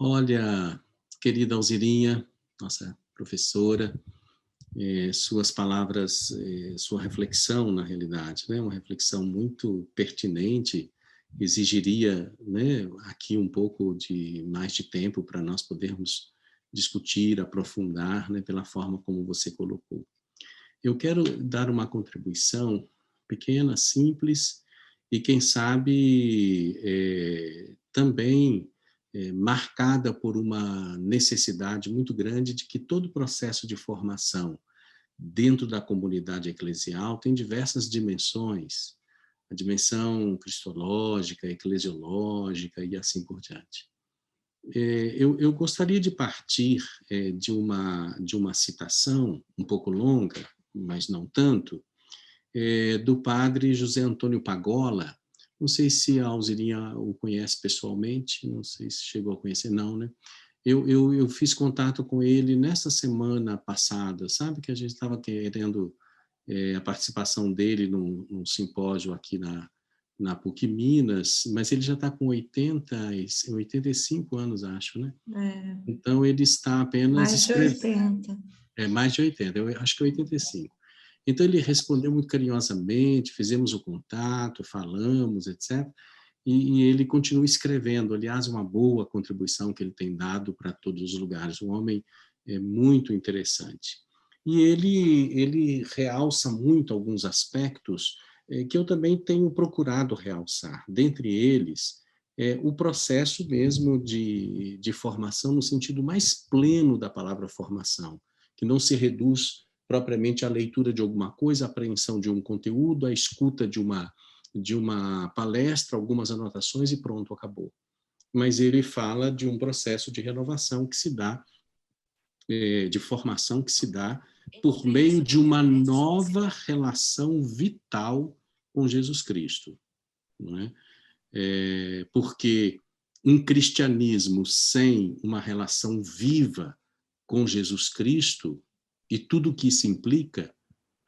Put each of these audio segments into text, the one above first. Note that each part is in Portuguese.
Olha, querida Alzirinha, nossa professora, suas palavras, sua reflexão, na realidade, né, uma reflexão muito pertinente, exigiria, né, aqui um pouco de mais de tempo para nós podermos discutir, aprofundar, né, pela forma como você colocou. Eu quero dar uma contribuição pequena, simples e, quem sabe, também marcada por uma necessidade muito grande de que todo o processo de formação dentro da comunidade eclesial tem diversas dimensões, a dimensão cristológica, eclesiológica e assim por diante. Eu gostaria de partir de uma citação um pouco longa, mas não tanto, do padre José Antônio Pagola. Não sei se a Alzirinha o conhece pessoalmente, não sei se chegou a conhecer, não, né? Eu fiz contato com ele nessa semana passada, sabe, que a gente estava querendo a participação dele num simpósio aqui na PUC Minas, mas ele já está com 85 anos, acho, né? Então, ele está apenas mais de escrevendo. 80. Mais de 80, eu acho que é 85. Então, ele respondeu muito carinhosamente, fizemos o contato, falamos, etc. E ele continua escrevendo. Aliás, uma boa contribuição que ele tem dado para todos os lugares. Um homem muito interessante. E ele realça muito alguns aspectos que eu também tenho procurado realçar. Dentre eles, o processo mesmo de formação no sentido mais pleno da palavra formação, que não se reduz propriamente à leitura de alguma coisa, à apreensão de um conteúdo, à escuta de uma palestra, algumas anotações e pronto, acabou. Mas ele fala de um processo de renovação que se dá, de formação que se dá por meio de uma nova relação vital com Jesus Cristo. Não é? Porque um cristianismo sem uma relação viva com Jesus Cristo e tudo o que isso implica,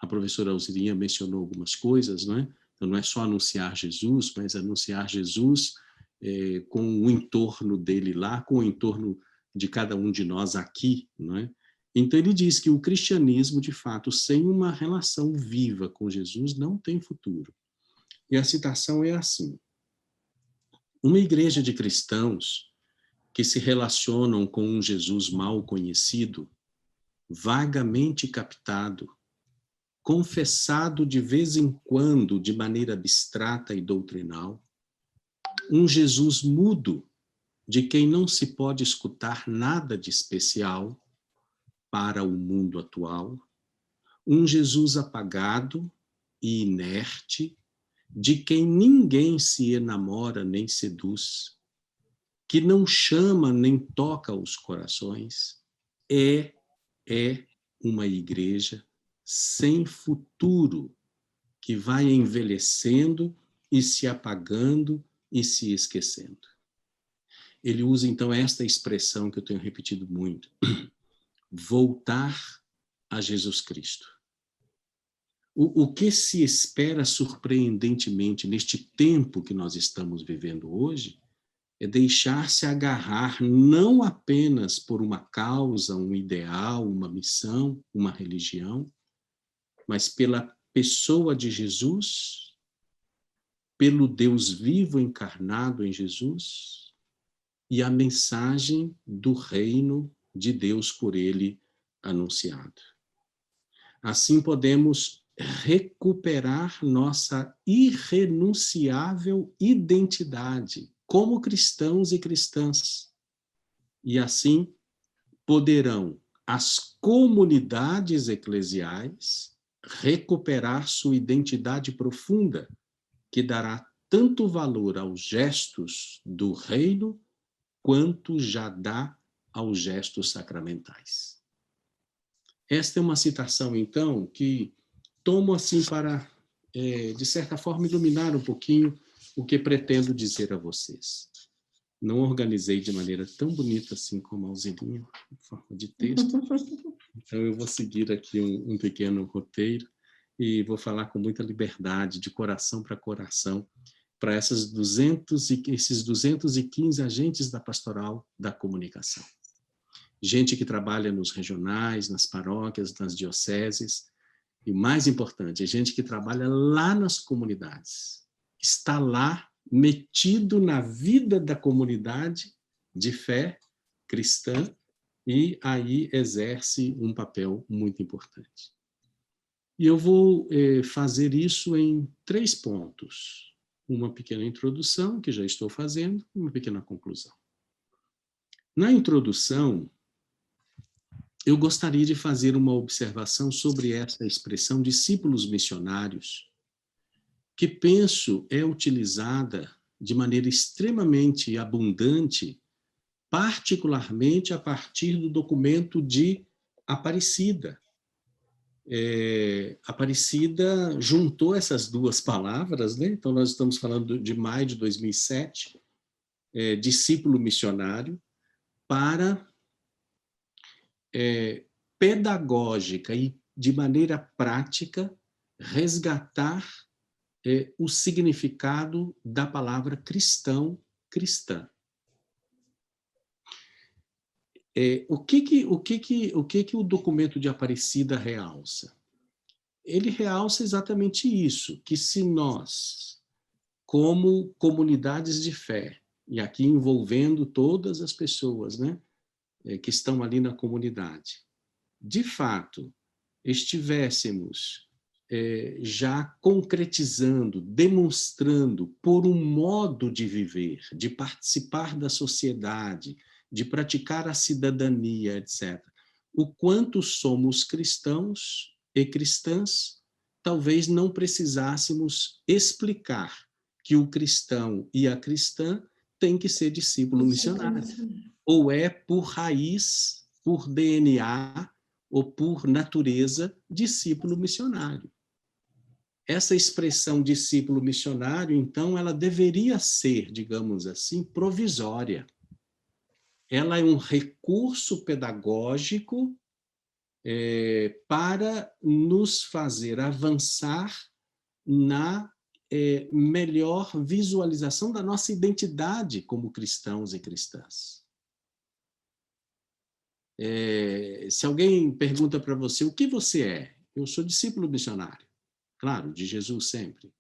a professora Alzirinha mencionou algumas coisas, não é? Então, não é só anunciar Jesus, mas anunciar Jesus com o entorno dele lá, com o entorno de cada um de nós aqui, não é? Então, ele diz que o cristianismo, de fato, sem uma relação viva com Jesus, não tem futuro. E a citação é assim: uma igreja de cristãos que se relacionam com um Jesus mal conhecido, vagamente captado, confessado de vez em quando de maneira abstrata e doutrinal, um Jesus mudo, de quem não se pode escutar nada de especial para o mundo atual, um Jesus apagado e inerte, de quem ninguém se enamora nem seduz, que não chama nem toca os corações, é uma igreja sem futuro, que vai envelhecendo e se apagando e se esquecendo. Ele usa, então, esta expressão que eu tenho repetido muito: voltar a Jesus Cristo. O que se espera surpreendentemente neste tempo que nós estamos vivendo hoje é deixar-se agarrar não apenas por uma causa, um ideal, uma missão, uma religião, mas pela pessoa de Jesus, pelo Deus vivo encarnado em Jesus e a mensagem do reino de Deus por ele anunciado. Assim podemos recuperar nossa irrenunciável identidade como cristãos e cristãs. E assim poderão as comunidades eclesiais recuperar sua identidade profunda, que dará tanto valor aos gestos do reino quanto já dá aos gestos sacramentais. Esta é uma citação, então, que tomo assim para, de certa forma, iluminar um pouquinho o que pretendo dizer a vocês. Não organizei de maneira tão bonita assim como a Alzirinha, em forma de texto. Então, eu vou seguir aqui um pequeno roteiro e vou falar com muita liberdade, de coração para coração, para esses 215 agentes da pastoral da comunicação. Gente que trabalha nos regionais, nas paróquias, nas dioceses, e mais importante, é gente que trabalha lá nas comunidades, está lá metido na vida da comunidade de fé cristã e aí exerce um papel muito importante. E eu vou fazer isso em 3 pontos. Uma pequena introdução, que já estou fazendo, e uma pequena conclusão. Na introdução, eu gostaria de fazer uma observação sobre essa expressão discípulos missionários, que penso é utilizada de maneira extremamente abundante, particularmente a partir do documento de Aparecida. Aparecida juntou essas 2 palavras, né? Então nós estamos falando de maio de 2007, discípulo missionário, para pedagógica e de maneira prática resgatar o significado da palavra cristão, cristã. O que o documento de Aparecida realça? Ele realça exatamente isso, que se nós, como comunidades de fé, e aqui envolvendo todas as pessoas, né, que estão ali na comunidade, de fato, estivéssemos já concretizando, demonstrando por um modo de viver, de participar da sociedade, de praticar a cidadania, etc., o quanto somos cristãos e cristãs, talvez não precisássemos explicar que o cristão e a cristã têm que ser discípulo missionário. Ou é por raiz, por DNA ou por natureza, discípulo missionário. Essa expressão discípulo missionário, então, ela deveria ser, digamos assim, provisória. Ela é um recurso pedagógico para nos fazer avançar na melhor visualização da nossa identidade como cristãos e cristãs. Se alguém pergunta para você, o que você é? Eu sou discípulo missionário. Claro, de Jesus sempre.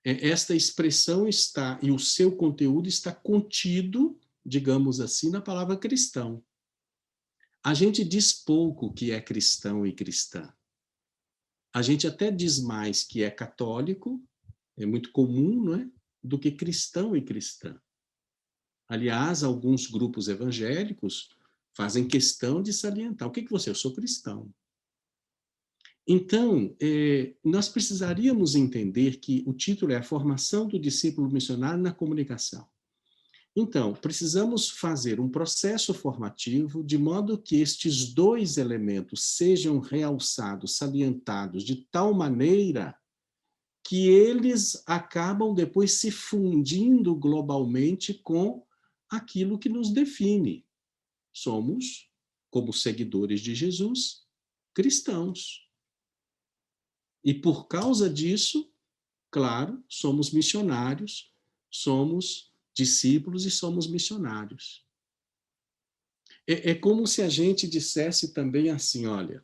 Esta expressão está, e o seu conteúdo está contido, digamos assim, na palavra cristão. A gente diz pouco que é cristão e cristã. A gente até diz mais que é católico, é muito comum, não é? Do que cristão e cristã. Aliás, alguns grupos evangélicos fazem questão de salientar. O que você é? Eu sou cristão. Então, nós precisaríamos entender que o título é a formação do discípulo missionário na comunicação. Então, precisamos fazer um processo formativo de modo que estes 2 elementos sejam realçados, salientados de tal maneira que eles acabam depois se fundindo globalmente com aquilo que nos define. Somos, como seguidores de Jesus, cristãos. E por causa disso, claro, somos missionários, somos discípulos e somos missionários. É como se a gente dissesse também assim, olha,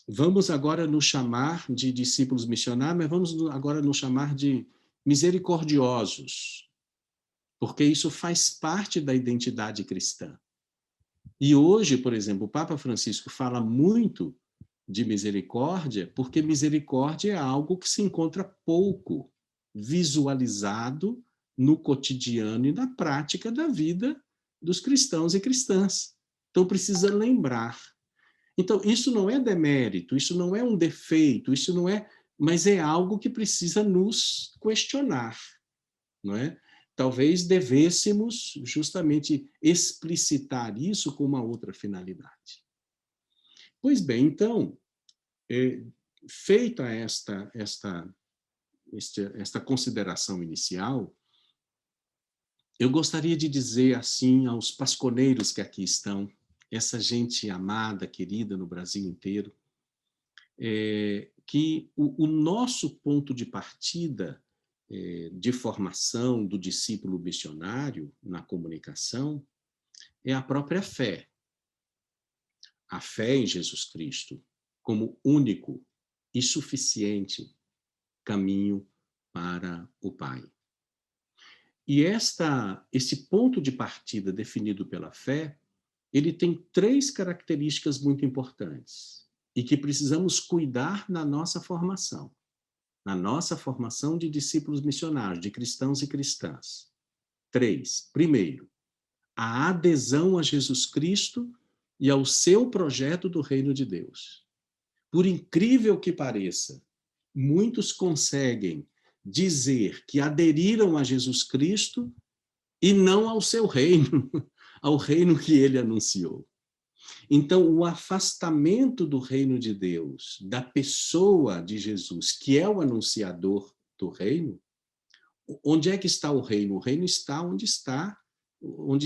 vamos agora nos chamar de discípulos missionários, mas vamos agora nos chamar de misericordiosos, porque isso faz parte da identidade cristã. E hoje, por exemplo, o Papa Francisco fala muito de misericórdia, porque misericórdia é algo que se encontra pouco visualizado no cotidiano e na prática da vida dos cristãos e cristãs. Então, precisa lembrar. Então, isso não é demérito, isso não é um defeito, isso não é, mas é algo que precisa nos questionar, não é? Talvez devêssemos justamente explicitar isso com uma outra finalidade. Pois bem, então, feita esta consideração inicial, eu gostaria de dizer assim aos pasconeiros que aqui estão, essa gente amada, querida no Brasil inteiro, que o nosso ponto de partida de formação do discípulo missionário na comunicação é a própria fé. A fé em Jesus Cristo como único e suficiente caminho para o Pai. E esse ponto de partida definido pela fé, ele tem 3 características muito importantes e que precisamos cuidar na nossa formação de discípulos missionários, de cristãos e cristãs. 3. Primeiro, a adesão a Jesus Cristo e ao seu projeto do reino de Deus. Por incrível que pareça, muitos conseguem dizer que aderiram a Jesus Cristo e não ao seu reino, ao reino que ele anunciou. Então, o afastamento do reino de Deus, da pessoa de Jesus, que é o anunciador do reino, onde é que está o reino? O reino está onde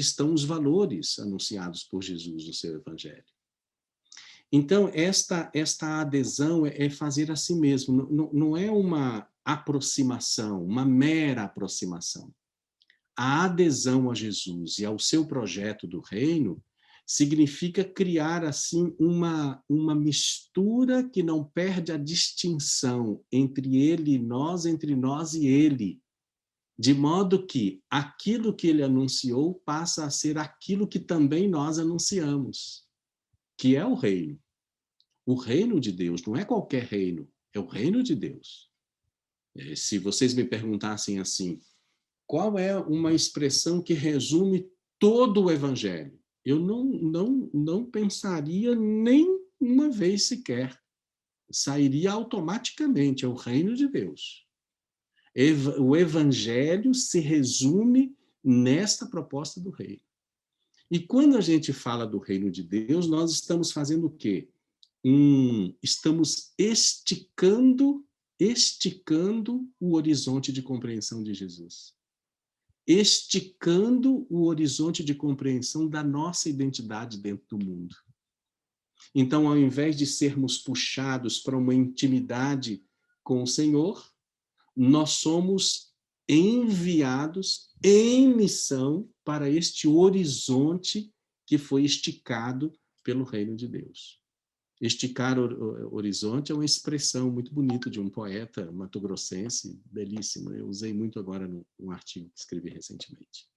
estão os valores anunciados por Jesus no seu evangelho. Então, esta adesão é fazer a si mesmo, não é uma aproximação, uma mera aproximação. A adesão a Jesus e ao seu projeto do reino significa criar, assim, uma mistura que não perde a distinção entre ele e nós, entre nós e ele, de modo que aquilo que ele anunciou passa a ser aquilo que também nós anunciamos, que é o reino. O reino de Deus não é qualquer reino, é o reino de Deus. Se vocês me perguntassem assim, qual é uma expressão que resume todo o evangelho? Eu não pensaria nem uma vez sequer. Sairia automaticamente, é o reino de Deus. O evangelho se resume nesta proposta do reino. E quando a gente fala do reino de Deus, nós estamos fazendo o quê? Estamos esticando o horizonte de compreensão de Jesus. Esticando o horizonte de compreensão da nossa identidade dentro do mundo. Então, ao invés de sermos puxados para uma intimidade com o Senhor, nós somos enviados em missão para este horizonte que foi esticado pelo reino de Deus. Esticar o horizonte é uma expressão muito bonita de um poeta matogrossense, belíssimo. Eu usei muito agora num artigo que escrevi recentemente.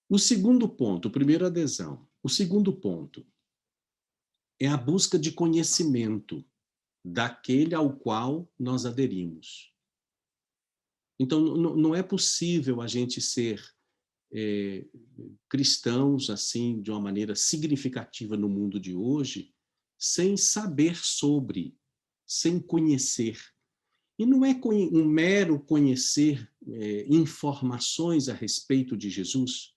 O segundo ponto, o primeiro, adesão. O segundo ponto é a busca de conhecimento daquele ao qual nós aderimos. Então, não é possível a gente ser cristãos assim de uma maneira significativa no mundo de hoje sem saber sobre, sem conhecer. E não é um mero conhecer informações a respeito de Jesus,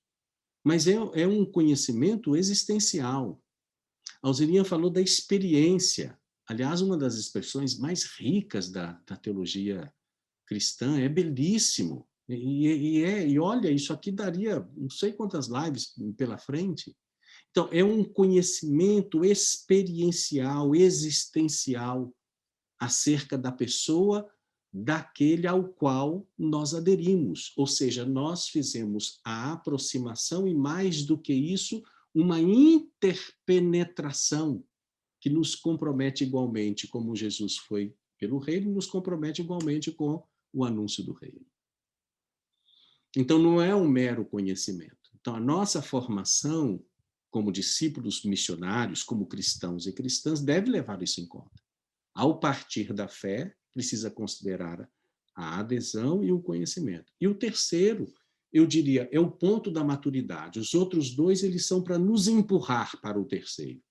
mas é um conhecimento existencial. Alzerinha falou da experiência. Aliás, uma das expressões mais ricas da teologia cristã, é belíssimo. E olha, isso aqui daria não sei quantas lives pela frente. Então, é um conhecimento experiencial, existencial, acerca da pessoa daquele ao qual nós aderimos. Ou seja, nós fizemos a aproximação e, mais do que isso, uma interpenetração que nos compromete igualmente, como Jesus foi pelo reino, nos compromete igualmente com o anúncio do reino. Então, não é um mero conhecimento. Então, a nossa formação como discípulos missionários, como cristãos e cristãs, deve levar isso em conta. Ao partir da fé, precisa considerar a adesão e o conhecimento. E o terceiro, eu diria, é o ponto da maturidade. Os outros dois, eles são para nos empurrar para o terceiro.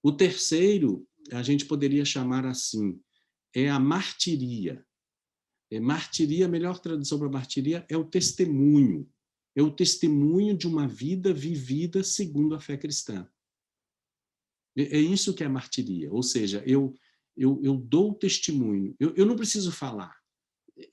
O terceiro, a gente poderia chamar assim, é a martiria. Martiria, a melhor tradução para martiria é o testemunho. É o testemunho de uma vida vivida segundo a fé cristã. É isso que é martiria. Ou seja, eu dou testemunho. Eu não preciso falar.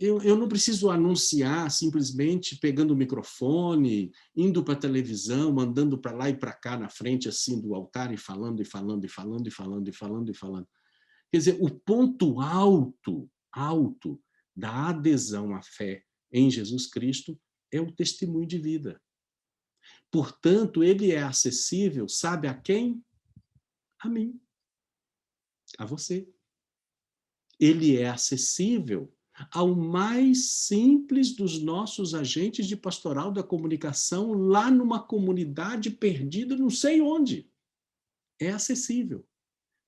Eu não preciso anunciar simplesmente pegando o microfone, indo para a televisão, andando para lá e para cá na frente assim do altar e falando, e falando, e falando, e falando, e falando, e falando. Quer dizer, o ponto alto da adesão à fé em Jesus Cristo é o testemunho de vida. Portanto, ele é acessível, sabe a quem? A mim, a você. Ele é acessível ao mais simples dos nossos agentes de pastoral da comunicação, lá numa comunidade perdida, não sei onde. É acessível.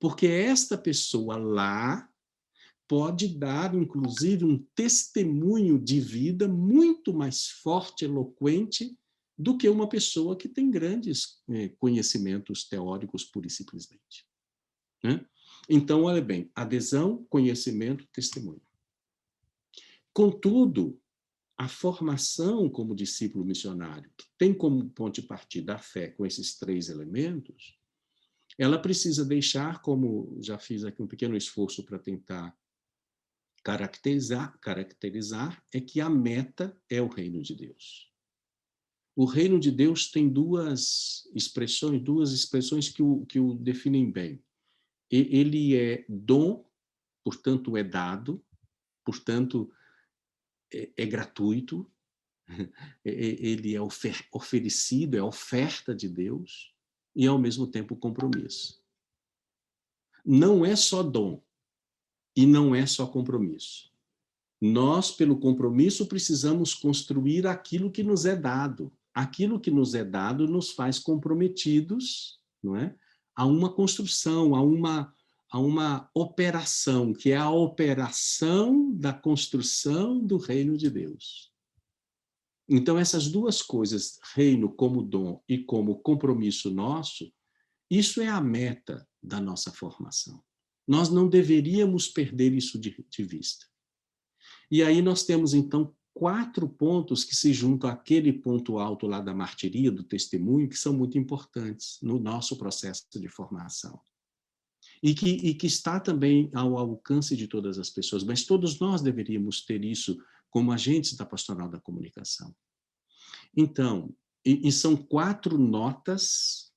Porque esta pessoa lá pode dar, inclusive, um testemunho de vida muito mais forte, eloquente, do que uma pessoa que tem grandes conhecimentos teóricos, pura e simplesmente. Né? Então, olha bem, adesão, conhecimento, testemunho. Contudo, a formação como discípulo missionário, que tem como ponto de partida a fé com esses 3 elementos, ela precisa deixar, como já fiz aqui um pequeno esforço para tentar caracterizar, é que a meta é o reino de Deus. O reino de Deus tem duas expressões que o definem bem. Ele é dom, portanto é dado, portanto é gratuito, ele é oferecido, é oferta de Deus, e ao mesmo tempo compromisso. Não é só dom, e não é só compromisso. Nós, pelo compromisso, precisamos construir aquilo que nos é dado. Aquilo que nos é dado nos faz comprometidos, não é? A uma construção, a uma operação, que é a operação da construção do reino de Deus. Então, essas duas coisas, reino como dom e como compromisso nosso, isso é a meta da nossa formação. Nós não deveríamos perder isso de vista. E aí nós temos, então, 4 pontos que se juntam àquele ponto alto lá da martiria, do testemunho, que são muito importantes no nosso processo de formação. E que está também ao alcance de todas as pessoas, mas todos nós deveríamos ter isso como agentes da pastoral da comunicação. Então, e são 4 notas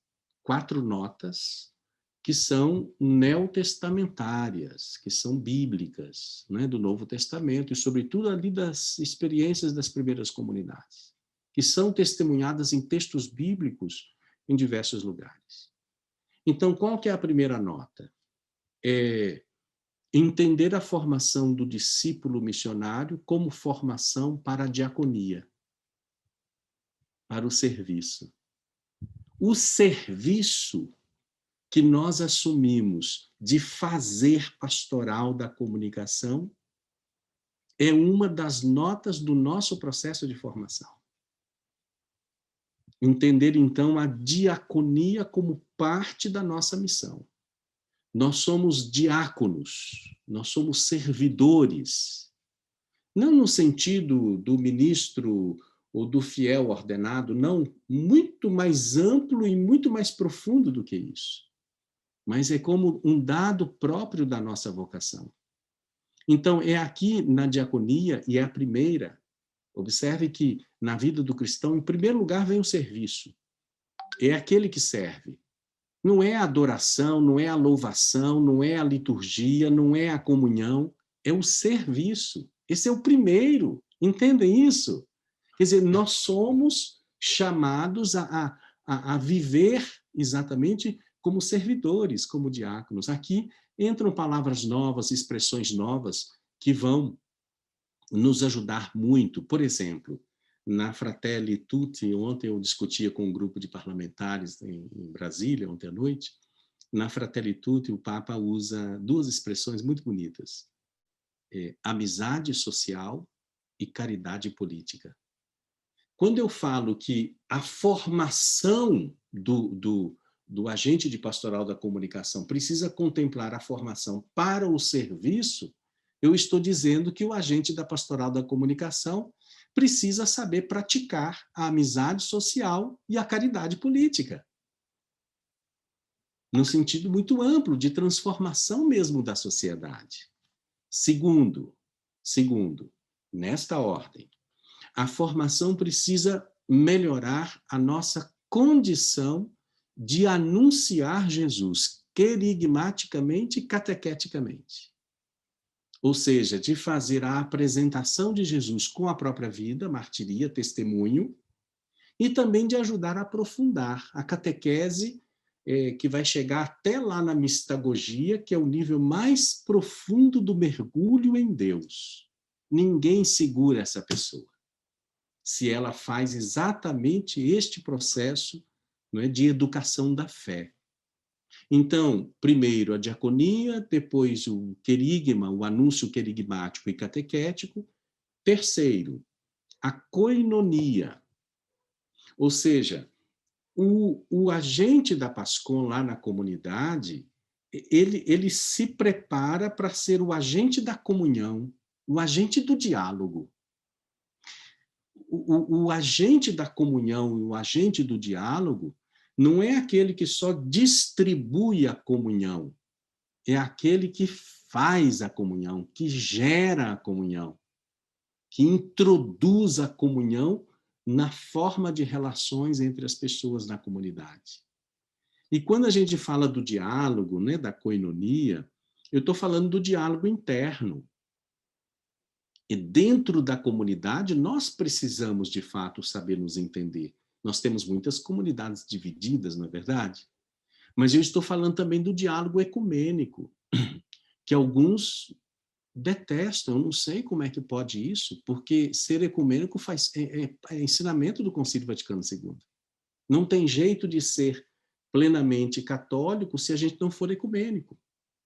que são neotestamentárias, que são bíblicas, né, do Novo Testamento, e sobretudo ali das experiências das primeiras comunidades, que são testemunhadas em textos bíblicos em diversos lugares. Então, qual que é a primeira nota? É entender a formação do discípulo missionário como formação para a diaconia, para o serviço. O serviço que nós assumimos de fazer pastoral da comunicação é uma das notas do nosso processo de formação. Entender, então, a diaconia como parte da nossa missão. Nós somos diáconos, nós somos servidores. Não no sentido do ministro ou do fiel ordenado, não, muito mais amplo e muito mais profundo do que isso. Mas é como um dado próprio da nossa vocação. Então, é aqui na diaconia, e é a primeira, observe que na vida do cristão, em primeiro lugar, vem o serviço. É aquele que serve. Não é a adoração, não é a louvação, não é a liturgia, não é a comunhão, é o serviço. Esse é o primeiro, entendem isso? Quer dizer, nós somos chamados a viver exatamente como servidores, como diáconos. Aqui entram palavras novas, expressões novas, que vão nos ajudar muito. Por exemplo, na Fratelli Tutti, ontem eu discutia com um grupo de parlamentares em Brasília, ontem à noite, na Fratelli Tutti o Papa usa 2 expressões muito bonitas. Amizade social e caridade política. Quando eu falo que a formação do agente de pastoral da comunicação precisa contemplar a formação para o serviço, eu estou dizendo que o agente da pastoral da comunicação precisa saber praticar a amizade social e a caridade política, num sentido muito amplo, de transformação mesmo da sociedade. Segundo, nesta ordem, a formação precisa melhorar a nossa condição de anunciar Jesus. querigmaticamente e catequeticamente. Ou seja, de fazer a apresentação de Jesus com a própria vida, martiria, testemunho, e também de ajudar a aprofundar a catequese, que vai chegar até lá na mistagogia, que é o nível mais profundo do mergulho em Deus. Ninguém segura essa pessoa, se ela faz exatamente este processo, não é, de educação da fé. Então, primeiro a diaconia, depois o querigma, o anúncio querigmático e catequético. Terceiro, a koinonia, ou seja, o agente da PASCOM lá na comunidade, ele se prepara para ser o agente da comunhão, o agente do diálogo. O agente da comunhão e o agente do diálogo não é aquele que só distribui a comunhão, é aquele que faz a comunhão, que gera a comunhão, que introduz a comunhão na forma de relações entre as pessoas na comunidade. E quando a gente fala do diálogo, né, da koinonia, eu estou falando do diálogo interno. E dentro da comunidade, nós precisamos, de fato, saber nos entender. Nós temos muitas comunidades divididas, não é verdade? Mas eu estou falando também do diálogo ecumênico, que alguns detestam. Eu não sei como é que pode isso, porque ser ecumênico é ensinamento do Concílio Vaticano II. Não tem jeito de ser plenamente católico se a gente não for ecumênico.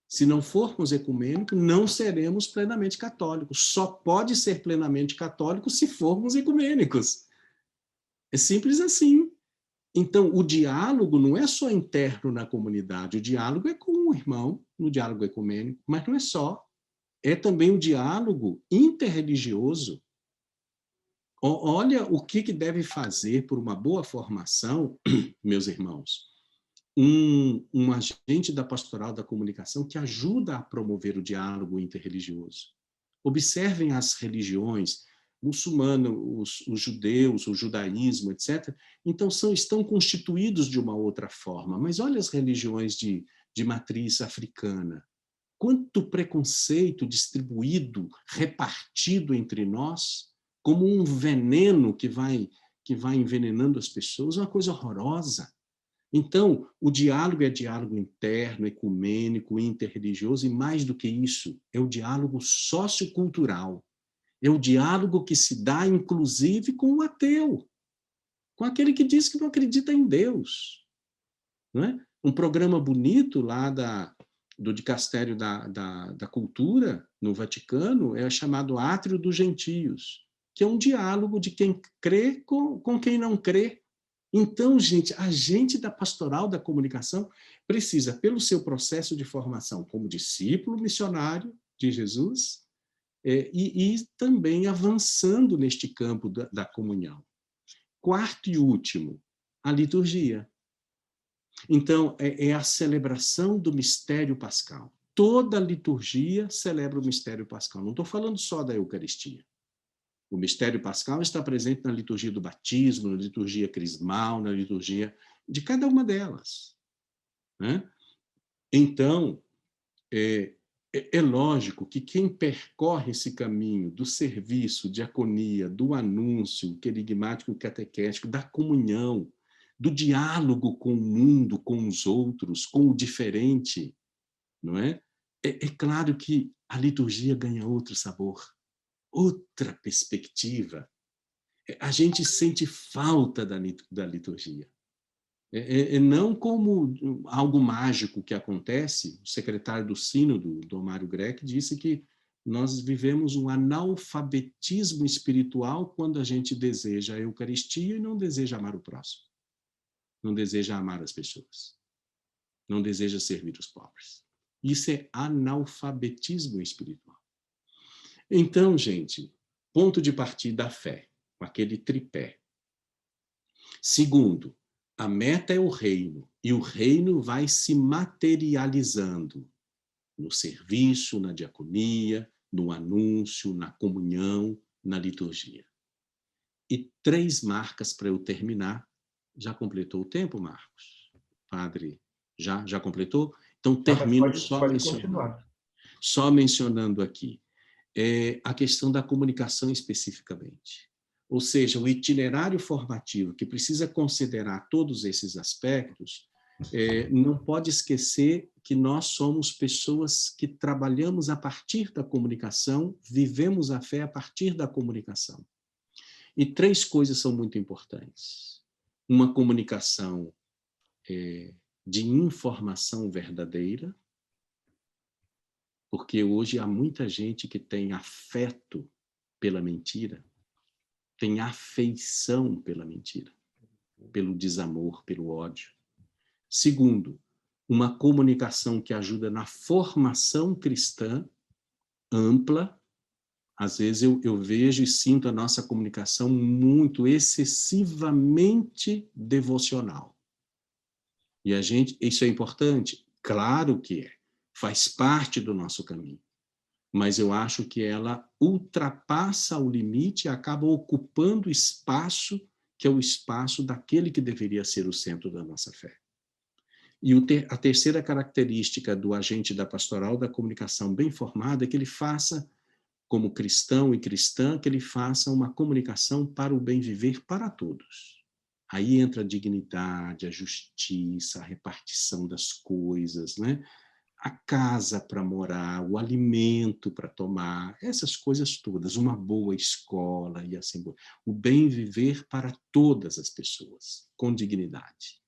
Se não formos ecumênicos, não seremos plenamente católicos. Só pode ser plenamente católico se formos ecumênicos. É simples assim. Então, o diálogo não é só interno na comunidade, o diálogo é com o irmão, no diálogo ecumênico, mas não é só. É também o diálogo interreligioso. Olha o que deve fazer por uma boa formação, meus irmãos, um agente da pastoral da comunicação que ajuda a promover o diálogo interreligioso. Observem as religiões, muçulmano, os judeus, o judaísmo, etc. Então, estão constituídos de uma outra forma. Mas olha as religiões de matriz africana. Quanto preconceito distribuído, repartido entre nós, como um veneno que vai envenenando as pessoas, uma coisa horrorosa. Então, o diálogo é diálogo interno, ecumênico, interreligioso, e mais do que isso, é o diálogo sociocultural. É o diálogo que se dá, inclusive, com o ateu, com aquele que diz que não acredita em Deus. Não é? Um programa bonito lá do Dicastério da Cultura, no Vaticano, é chamado Átrio dos Gentios, que é um diálogo de quem crê com quem não crê. Então, gente, a gente da pastoral da comunicação precisa, pelo seu processo de formação como discípulo missionário de Jesus, e também avançando neste campo da comunhão. Quarto e último, a liturgia. Então, é a celebração do mistério pascal. Toda liturgia celebra o mistério pascal. Não estou falando só da Eucaristia. O mistério pascal está presente na liturgia do batismo, na liturgia crismal, na liturgia de cada uma delas. Né? Então, é lógico que quem percorre esse caminho do serviço, diaconia, do anúncio querigmático e catequético, da comunhão, do diálogo com o mundo, com os outros, com o diferente, não é? É claro que a liturgia ganha outro sabor, outra perspectiva. A gente sente falta da liturgia. Não como algo mágico que acontece. O secretário do Sínodo, Dom Mário Greco, disse que nós vivemos um analfabetismo espiritual quando a gente deseja a Eucaristia e não deseja amar o próximo. Não deseja amar as pessoas. Não deseja servir os pobres. Isso é analfabetismo espiritual. Então, gente, ponto de partida, a fé, com aquele tripé. Segundo, a meta é o reino, e o reino vai se materializando no serviço, na diaconia, no anúncio, na comunhão, na liturgia. E 3 marcas para eu terminar. Já completou o tempo, Marcos? Padre, já completou? Então, termino Pode continuar. Só mencionando aqui a questão da comunicação especificamente. Ou seja, o itinerário formativo, que precisa considerar todos esses aspectos, não pode esquecer que nós somos pessoas que trabalhamos a partir da comunicação, vivemos a fé a partir da comunicação. E 3 coisas são muito importantes. Uma comunicação de informação verdadeira, porque hoje há muita gente que tem afeto pela mentira, tem afeição pela mentira, pelo desamor, pelo ódio. Segundo, uma comunicação que ajuda na formação cristã ampla. Às vezes eu vejo e sinto a nossa comunicação muito excessivamente devocional. E isso é importante? Claro que é. Faz parte do nosso caminho. Mas eu acho que ela ultrapassa o limite e acaba ocupando espaço que é o espaço daquele que deveria ser o centro da nossa fé. E a terceira característica do agente da pastoral da comunicação bem formada é que ele faça, como cristão e cristã, que ele faça uma comunicação para o bem viver para todos. Aí entra a dignidade, a justiça, a repartição das coisas, né? A casa para morar, o alimento para tomar, essas coisas todas, uma boa escola e assim, o bem viver para todas as pessoas, com dignidade.